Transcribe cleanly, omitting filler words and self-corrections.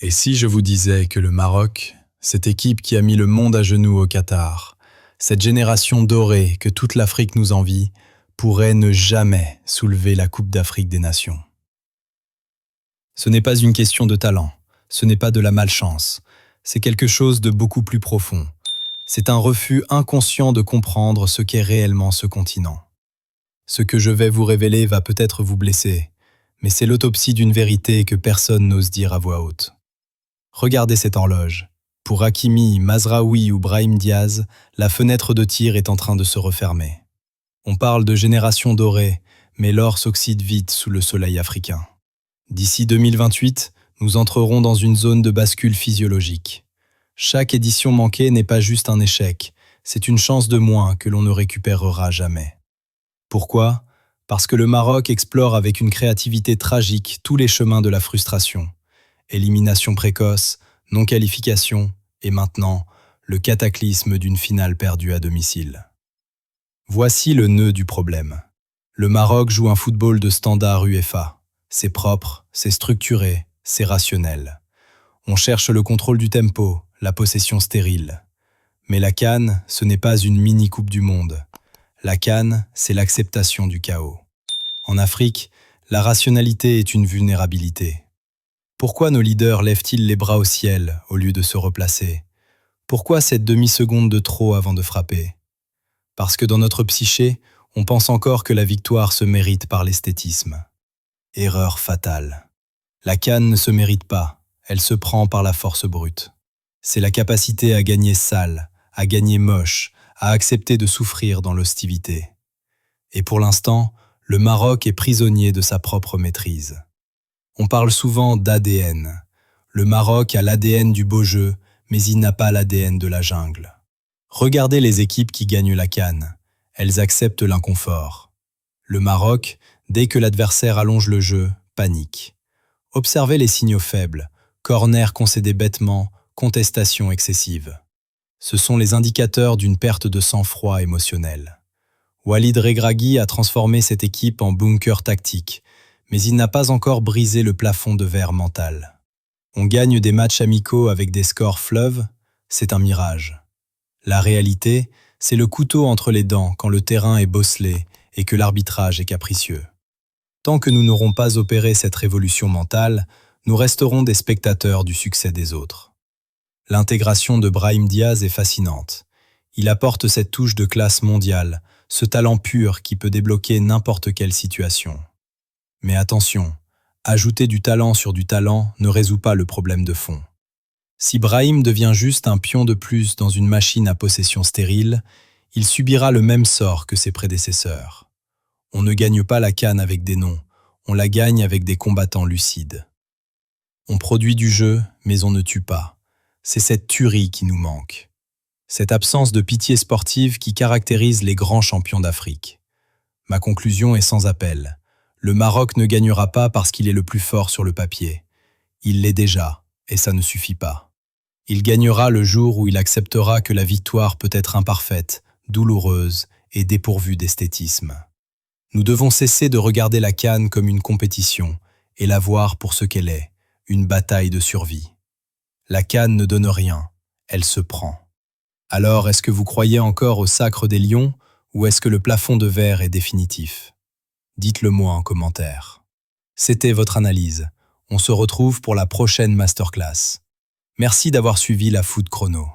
Et si je vous disais que le Maroc, cette équipe qui a mis le monde à genoux au Qatar, cette génération dorée que toute l'Afrique nous envie, pourrait ne jamais soulever la Coupe d'Afrique des Nations? Ce n'est pas une question de talent, ce n'est pas de la malchance, c'est quelque chose de beaucoup plus profond. C'est un refus inconscient de comprendre ce qu'est réellement ce continent. Ce que je vais vous révéler va peut-être vous blesser, mais c'est l'autopsie d'une vérité que personne n'ose dire à voix haute. Regardez cette horloge. Pour Hakimi, Mazraoui ou Brahim Diaz, la fenêtre de tir est en train de se refermer. On parle de génération dorée, mais l'or s'oxyde vite sous le soleil africain. D'ici 2028, nous entrerons dans une zone de bascule physiologique. Chaque édition manquée n'est pas juste un échec, c'est une chance de moins que l'on ne récupérera jamais. Pourquoi ? Parce que le Maroc explore avec une créativité tragique tous les chemins de la frustration. Élimination précoce, non-qualification et maintenant, le cataclysme d'une finale perdue à domicile. Voici le nœud du problème. Le Maroc joue un football de standard UEFA. C'est propre, c'est structuré, c'est rationnel. On cherche le contrôle du tempo, la possession stérile. Mais la CAN, ce n'est pas une mini-coupe du monde. La CAN, c'est l'acceptation du chaos. En Afrique, la rationalité est une vulnérabilité. Pourquoi nos leaders lèvent-ils les bras au ciel au lieu de se replacer? Pourquoi cette demi-seconde de trop avant de frapper? Parce que dans notre psyché, on pense encore que la victoire se mérite par l'esthétisme. Erreur fatale. La CAN ne se mérite pas, elle se prend par la force brute. C'est la capacité à gagner sale, à gagner moche, à accepter de souffrir dans l'hostilité. Et pour l'instant, le Maroc est prisonnier de sa propre maîtrise. On parle souvent d'ADN. Le Maroc a l'ADN du beau jeu, mais il n'a pas l'ADN de la jungle. Regardez les équipes qui gagnent la CAN. Elles acceptent l'inconfort. Le Maroc, dès que l'adversaire allonge le jeu, panique. Observez les signaux faibles, corner concédé bêtement, contestation excessive. Ce sont les indicateurs d'une perte de sang-froid émotionnel. Walid Regragui a transformé cette équipe en bunker tactique, mais il n'a pas encore brisé le plafond de verre mental. On gagne des matchs amicaux avec des scores fleuves, c'est un mirage. La réalité, c'est le couteau entre les dents quand le terrain est bosselé et que l'arbitrage est capricieux. Tant que nous n'aurons pas opéré cette révolution mentale, nous resterons des spectateurs du succès des autres. L'intégration de Brahim Diaz est fascinante. Il apporte cette touche de classe mondiale, ce talent pur qui peut débloquer n'importe quelle situation. Mais attention, ajouter du talent sur du talent ne résout pas le problème de fond. Si Brahim devient juste un pion de plus dans une machine à possession stérile, il subira le même sort que ses prédécesseurs. On ne gagne pas la CAN avec des noms, on la gagne avec des combattants lucides. On produit du jeu, mais on ne tue pas. C'est cette tuerie qui nous manque. Cette absence de pitié sportive qui caractérise les grands champions d'Afrique. Ma conclusion est sans appel. Le Maroc ne gagnera pas parce qu'il est le plus fort sur le papier. Il l'est déjà, et ça ne suffit pas. Il gagnera le jour où il acceptera que la victoire peut être imparfaite, douloureuse et dépourvue d'esthétisme. Nous devons cesser de regarder la CAN comme une compétition et la voir pour ce qu'elle est, une bataille de survie. La CAN ne donne rien, elle se prend. Alors, est-ce que vous croyez encore au sacre des lions ou est-ce que le plafond de verre est définitif? Dites-le moi en commentaire. C'était votre analyse. On se retrouve pour la prochaine masterclass. Merci d'avoir suivi la Foot Chrono.